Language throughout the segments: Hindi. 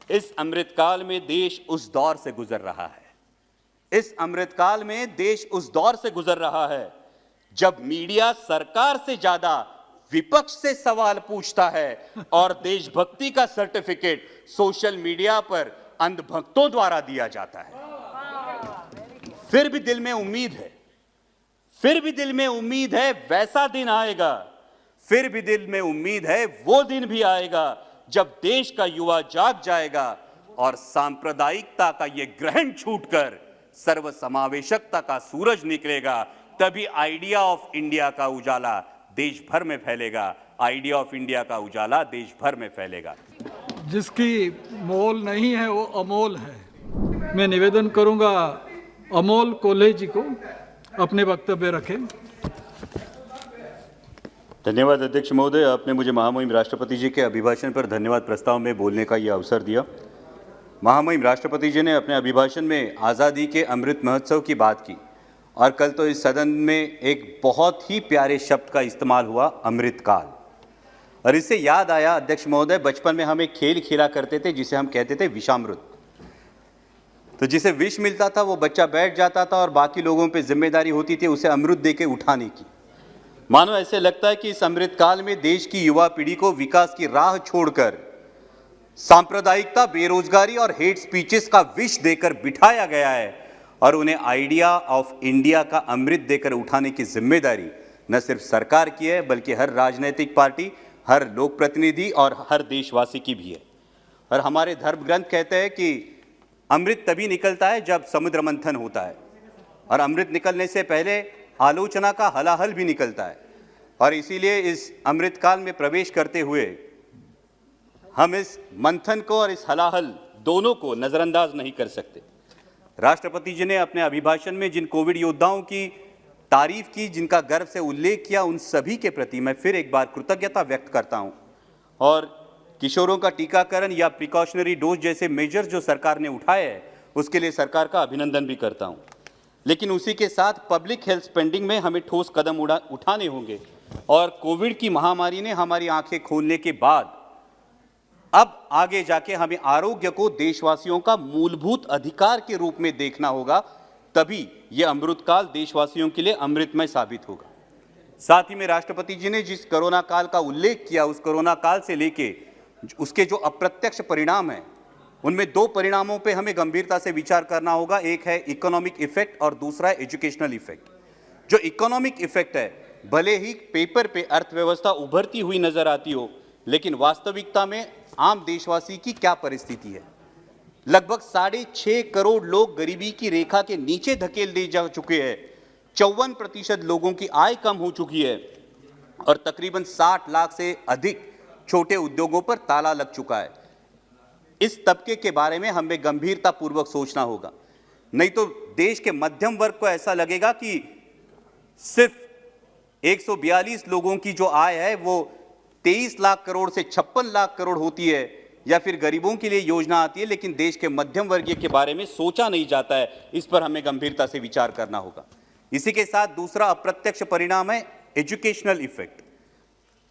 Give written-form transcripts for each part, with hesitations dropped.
इस अमृतकाल में देश उस दौर से गुजर रहा है। इस अमृतकाल में देश उस दौर से गुजर रहा है जब मीडिया सरकार से ज्यादा विपक्ष से सवाल पूछता है और देशभक्ति का सर्टिफिकेट सोशल मीडिया पर अंधभक्तों द्वारा दिया जाता है। फिर भी दिल में उम्मीद है, फिर भी दिल में उम्मीद है वैसा दिन आएगा, फिर भी दिल में उम्मीद है वो दिन भी आएगा जब देश का युवा जाग जाएगा और सांप्रदायिकता का ये ग्रहण छूटकर सर्वसमावेशकता का सूरज निकलेगा। तभी आइडिया ऑफ इंडिया का उजाला देश भर में फैलेगा, आइडिया ऑफ इंडिया का उजाला देश भर में फैलेगा। जिसकी मोल नहीं है वो अमोल है। मैं निवेदन करूंगा अमोल कोल्हे जी को अपने वक्तव्य रखें। धन्यवाद अध्यक्ष महोदय, आपने मुझे महामहिम राष्ट्रपति जी के अभिभाषण पर धन्यवाद प्रस्ताव में बोलने का यह अवसर दिया। महामहिम राष्ट्रपति जी ने अपने अभिभाषण में आज़ादी के अमृत महोत्सव की बात की और कल तो इस सदन में एक बहुत ही प्यारे शब्द का इस्तेमाल हुआ, अमृतकाल। और इससे याद आया अध्यक्ष महोदय, बचपन में हम एक खेल खेला करते थे जिसे हम कहते थे विषामृत। तो जिसे विष मिलता था वो बच्चा बैठ जाता था और बाकी लोगों पे जिम्मेदारी होती थी उसे अमृत देके उठाने की। मानो ऐसे लगता है कि इस अमृतकाल में देश की युवा पीढ़ी को विकास की राह छोड़कर सांप्रदायिकता, बेरोजगारी और हेट स्पीचेस का विष देकर बिठाया गया है और उन्हें आइडिया ऑफ इंडिया का अमृत देकर उठाने की जिम्मेदारी न सिर्फ सरकार की है बल्कि हर राजनीतिक पार्टी, हर लोक प्रतिनिधि और हर देशवासी की भी है। और हमारे धर्म ग्रंथ कहते हैं कि अमृत तभी निकलता है जब समुद्र मंथन होता है और अमृत निकलने से पहले आलोचना का हलाहल भी निकलता है। और इसीलिए इस अमृतकाल में प्रवेश करते हुए हम इस मंथन को और इस हलाहल दोनों को नजरअंदाज नहीं कर सकते। राष्ट्रपति जी ने अपने अभिभाषण में जिन कोविड योद्धाओं की तारीफ की, जिनका गर्व से उल्लेख किया, उन सभी के प्रति मैं फिर एक बार कृतज्ञता व्यक्त करता हूं। और किशोरों का टीकाकरण या प्रिकॉशनरी डोज जैसे मेजर्स जो सरकार ने उठाए हैं उसके लिए सरकार का अभिनंदन भी करता हूं। लेकिन उसी के साथ पब्लिक हेल्थ स्पेंडिंग में हमें ठोस कदम उठाने होंगे। और कोविड की महामारी ने हमारी आंखें खोलने के बाद अब आगे जाके हमें आरोग्य को देशवासियों का मूलभूत अधिकार के रूप में देखना होगा, तभी यह अमृतकाल देशवासियों के लिए अमृतमय साबित होगा। साथ ही में राष्ट्रपति जी ने जिस कोरोना काल का उल्लेख किया, उस कोरोना काल से लेके उसके जो अप्रत्यक्ष परिणाम हैं, उनमें दो परिणामों पे हमें गंभीरता से विचार करना होगा। एक है इकोनॉमिक इफेक्ट और दूसरा है एजुकेशनल इफेक्ट। जो इकोनॉमिक इफेक्ट है, भले ही पेपर पे अर्थव्यवस्था उभरती हुई नजर आती हो, लेकिन वास्तविकता में आम देशवासी की क्या परिस्थिति है। लगभग 6.5 करोड़ लोग गरीबी की रेखा के नीचे धकेल दिए जा चुके हैं। 54% लोगों की आय कम हो चुकी है और तकरीबन 60 लाख से अधिक छोटे उद्योगों पर ताला लग चुका है। इस तबके के बारे में हमें गंभीरता पूर्वक सोचना होगा, नहीं तो देश के मध्यम वर्ग को ऐसा लगेगा कि सिर्फ 142 लोगों की जो आय है वो 23 लाख करोड़ से 56 लाख करोड़ होती है, या फिर गरीबों के लिए योजना आती है, लेकिन देश के मध्यम वर्गीय के बारे में सोचा नहीं जाता है। इस पर हमें गंभीरता से विचार करना होगा। इसी के साथ दूसरा अप्रत्यक्ष परिणाम है एजुकेशनल इफेक्ट।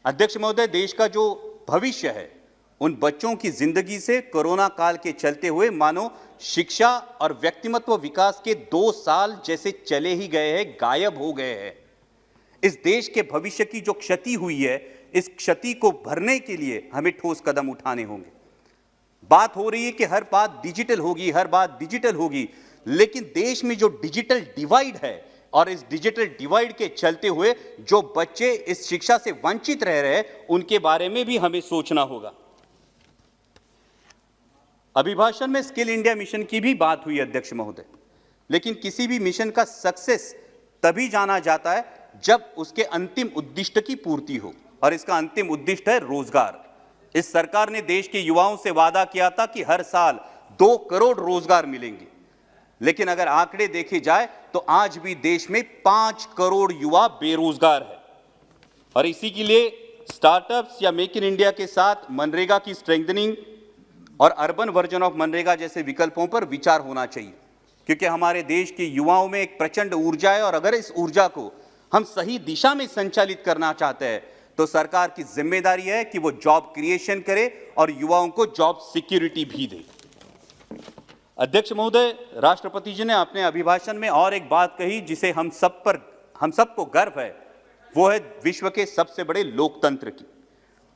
अध्यक्ष महोदय, देश का जो भविष्य है उन बच्चों की जिंदगी से कोरोना काल के चलते हुए मानो शिक्षा और व्यक्तिमत्व विकास के 2 साल जैसे चले ही गए हैं, गायब हो गए हैं। इस देश के भविष्य की जो क्षति हुई है, इस क्षति को भरने के लिए हमें ठोस कदम उठाने होंगे। बात हो रही है कि हर बात डिजिटल होगी, हर बात डिजिटल होगी, लेकिन देश में जो डिजिटल डिवाइड है और इस डिजिटल डिवाइड के चलते हुए जो बच्चे इस शिक्षा से वंचित रह रहे हैं, उनके बारे में भी हमें सोचना होगा। अभिभाषण में स्किल इंडिया मिशन की भी बात हुई अध्यक्ष महोदय, लेकिन किसी भी मिशन का सक्सेस तभी जाना जाता है जब उसके अंतिम उद्दिष्ट की पूर्ति हो, और इसका अंतिम उद्दिष्ट है रोजगार। इस सरकार ने देश के युवाओं से वादा किया था कि हर साल 2 करोड़ रोजगार मिलेंगे, लेकिन अगर आंकड़े देखे जाए तो आज भी देश में 5 करोड़ युवा बेरोजगार है। और इसी के लिए स्टार्टअप्स या मेक इन इंडिया के साथ मनरेगा की स्ट्रेंथनिंग और अर्बन वर्जन ऑफ मनरेगा जैसे विकल्पों पर विचार होना चाहिए, क्योंकि हमारे देश के युवाओं में एक प्रचंड ऊर्जा है और अगर इस ऊर्जा को हम सही दिशा में संचालित करना चाहते हैं तो सरकार की जिम्मेदारी है कि वो जॉब क्रिएशन करे और युवाओं को जॉब सिक्योरिटी भी दे। अध्यक्ष महोदय, राष्ट्रपति जी ने अपने अभिभाषण में और एक बात कही जिसे हम सबको गर्व है, वो है विश्व के सबसे बड़े लोकतंत्र की,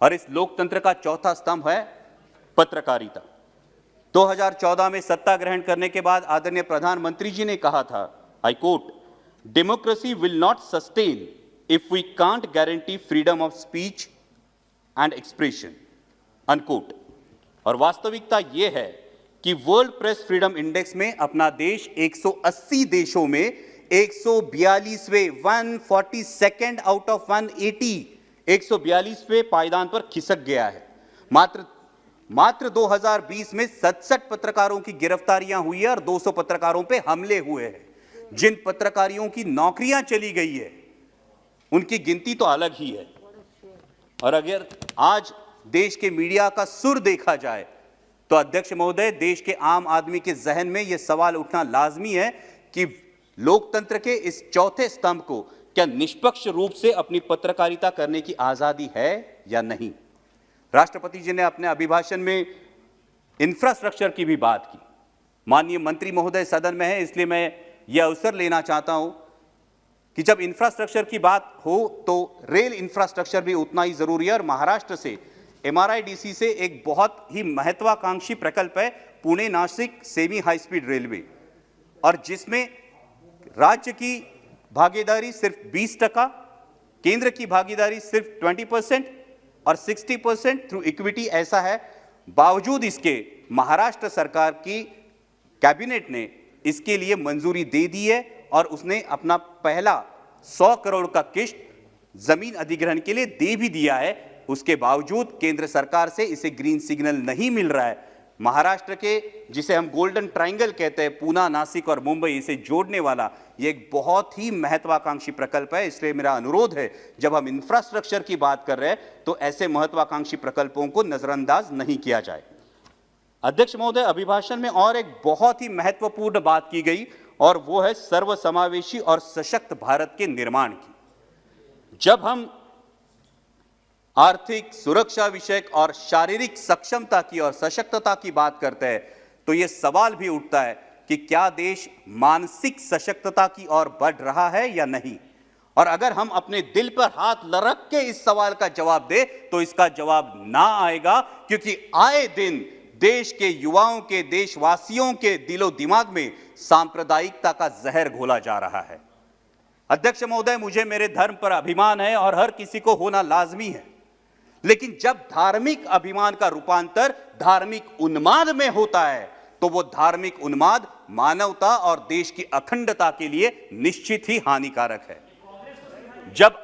और इस लोकतंत्र का चौथा स्तंभ है पत्रकारिता। 2014 में सत्ता ग्रहण करने के बाद आदरणीय प्रधानमंत्री जी ने कहा था, I quote, democracy will not sustain if we can't guarantee freedom of speech and expression, unquote. और वास्तविकता यह है कि वर्ल्ड प्रेस फ्रीडम इंडेक्स में अपना देश 180 देशों में 142वें 142nd आउट ऑफ 180 142वें पायदान पर खिसक गया है। मात्र 2020 में 67 पत्रकारों की गिरफ्तारियां हुई है और 200 पत्रकारों पे हमले हुए हैं। जिन पत्रकारियों की नौकरियां चली गई है उनकी गिनती तो अलग ही है। और अगर आज देश के मीडिया का सुर देखा जाए तो अध्यक्ष महोदय, देश के आम आदमी के जहन में यह सवाल उठना लाजमी है कि लोकतंत्र के इस चौथे स्तंभ को क्या निष्पक्ष रूप से अपनी पत्रकारिता करने की आजादी है या नहीं। राष्ट्रपति जी ने अपने अभिभाषण में इंफ्रास्ट्रक्चर की भी बात की। माननीय मंत्री महोदय सदन में है, इसलिए मैं यह अवसर लेना चाहता हूं कि जब इंफ्रास्ट्रक्चर की बात हो तो रेल इंफ्रास्ट्रक्चर भी उतना ही जरूरी है। और महाराष्ट्र से MRIDC से एक बहुत ही महत्वाकांक्षी प्रकल्प है Pune Nashik semi high speed railway, और जिसमें राज्य की भागीदारी सिर्फ 20%, केंद्र की भागीदारी सिर्फ 20% और 60% थ्रू इक्विटी ऐसा है। बावजूद इसके महाराष्ट्र सरकार की कैबिनेट ने इसके लिए मंजूरी दे दी है और उसने अपना पहला 100 करोड़ का किश्त जमीन अधिग्रहण के लिए दे भी दिया है। उसके बावजूद केंद्र सरकार से इसे ग्रीन सिग्नल नहीं मिल रहा है। महाराष्ट्र के, जिसे हम गोल्डन ट्रायंगल कहते हैं, पूना, नासिक और मुंबई, इसे जोड़ने वाला ये एक बहुत ही महत्वाकांक्षी प्रकल्प है। इसलिए मेरा अनुरोध है, जब हम इंफ्रास्ट्रक्चर की बात कर रहे हैं तो ऐसे महत्वाकांक्षी प्रकल्पों को नजरअंदाज नहीं किया जाए। अध्यक्ष महोदय, अभिभाषण में और एक बहुत ही महत्वपूर्ण बात की गई और वो है सर्वसमावेशी और सशक्त भारत के निर्माण की। जब हम आर्थिक सुरक्षा विषयक और शारीरिक सक्षमता की और सशक्तता की बात करते हैं तो यह सवाल भी उठता है कि क्या देश मानसिक सशक्तता की ओर बढ़ रहा है या नहीं। और अगर हम अपने दिल पर हाथ रख के इस सवाल का जवाब दे तो इसका जवाब ना आएगा, क्योंकि आए दिन देश के युवाओं के, देशवासियों के दिलो दिमाग में सांप्रदायिकता का जहर घोला जा रहा है। अध्यक्ष महोदय, मुझे मेरे धर्म पर अभिमान है और हर किसी को होना लाजमी है, लेकिन जब धार्मिक अभिमान का रूपांतर धार्मिक उन्माद में होता है तो वो धार्मिक उन्माद मानवता और देश की अखंडता के लिए निश्चित ही हानिकारक है। जब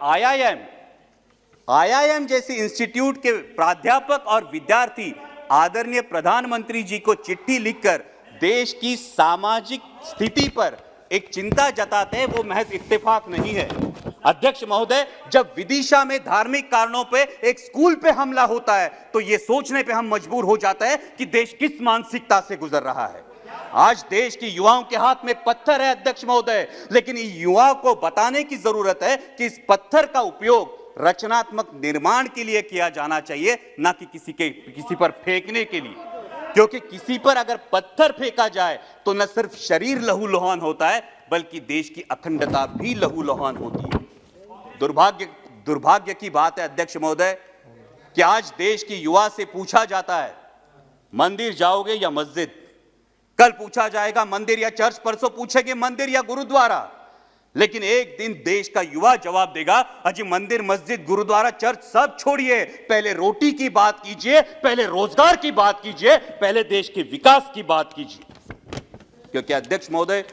IIM जैसे इंस्टीट्यूट के प्राध्यापक और विद्यार्थी आदरणीय प्रधानमंत्री जी को चिट्ठी लिखकर देश की सामाजिक स्थिति पर एक चिंता जताते हैं, वो महज इत्तेफाक नहीं है। अध्यक्ष महोदय, जब विदिशा में धार्मिक कारणों पे एक स्कूल पे हमला होता है तो यह सोचने पे हम मजबूर हो जाते हैं कि देश किस मानसिकता से गुजर रहा है। आज देश के युवाओं के हाथ में पत्थर है अध्यक्ष महोदय, लेकिन युवाओं को बताने की जरूरत है कि इस पत्थर का उपयोग रचनात्मक निर्माण के लिए किया जाना चाहिए, ना कि किसी पर फेंकने के लिए। क्योंकि किसी पर अगर पत्थर फेंका जाए तो न सिर्फ शरीर लहूलुहान होता है बल्कि देश की अखंडता भी लहूलुहान होती है। दुर्भाग्य की बात है अध्यक्ष महोदय कि आज देश के युवा से पूछा जाता है मंदिर जाओगे या मस्जिद, कल पूछा जाएगा मंदिर या चर्च, परसों पूछेंगे मंदिर या गुरुद्वारा, लेकिन एक दिन देश का युवा जवाब देगा, अजी मंदिर, मस्जिद, गुरुद्वारा, चर्च सब छोड़िए, पहले रोटी की बात कीजिए, पहले रोजगार की बात कीजिए, पहले देश के विकास की बात कीजिए। क्योंकि अध्यक्ष महोदय,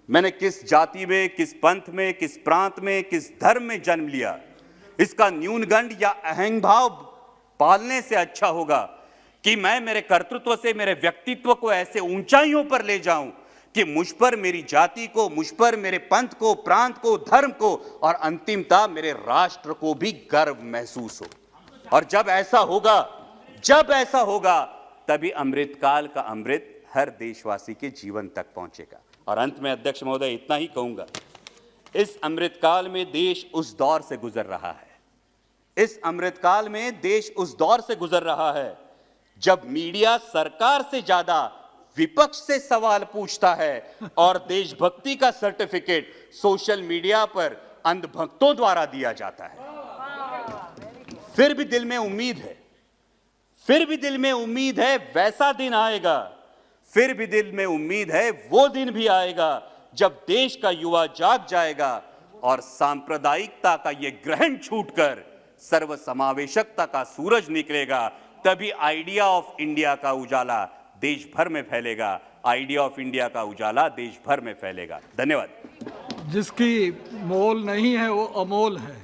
मैंने किस जाति में, किस पंथ में, किस प्रांत में, किस धर्म में जन्म लिया, इसका न्यूनगंड या अहंभाव पालने से अच्छा होगा कि मैं मेरे कर्तृत्व से मेरे व्यक्तित्व को ऐसे ऊंचाइयों पर ले जाऊं कि मुझ पर मेरी जाति को, मुझ पर मेरे पंथ को, प्रांत को, धर्म को और अंतिमतः मेरे राष्ट्र को भी गर्व महसूस हो। और जब ऐसा होगा तभी अमृतकाल का अमृत हर देशवासी के जीवन तक पहुंचेगा। और अंत में अध्यक्ष महोदय इतना ही कहूंगा, इस अमृतकाल में देश उस दौर से गुजर रहा है इस अमृतकाल में देश उस दौर से गुजर रहा है जब मीडिया सरकार से ज्यादा विपक्ष से सवाल पूछता है और देशभक्ति का सर्टिफिकेट सोशल मीडिया पर अंधभक्तों द्वारा दिया जाता है। फिर भी दिल में उम्मीद है, फिर भी दिल में उम्मीद है वैसा दिन आएगा, फिर भी दिल में उम्मीद है वो दिन भी आएगा जब देश का युवा जाग जाएगा और सांप्रदायिकता का ये ग्रहण छूटकर सर्वसमावेशकता का सूरज निकलेगा। तभी आइडिया ऑफ इंडिया का उजाला देश भर में फैलेगा, आइडिया ऑफ इंडिया का उजाला देश भर में फैलेगा। धन्यवाद। जिसकी मोल नहीं है वो अमोल है।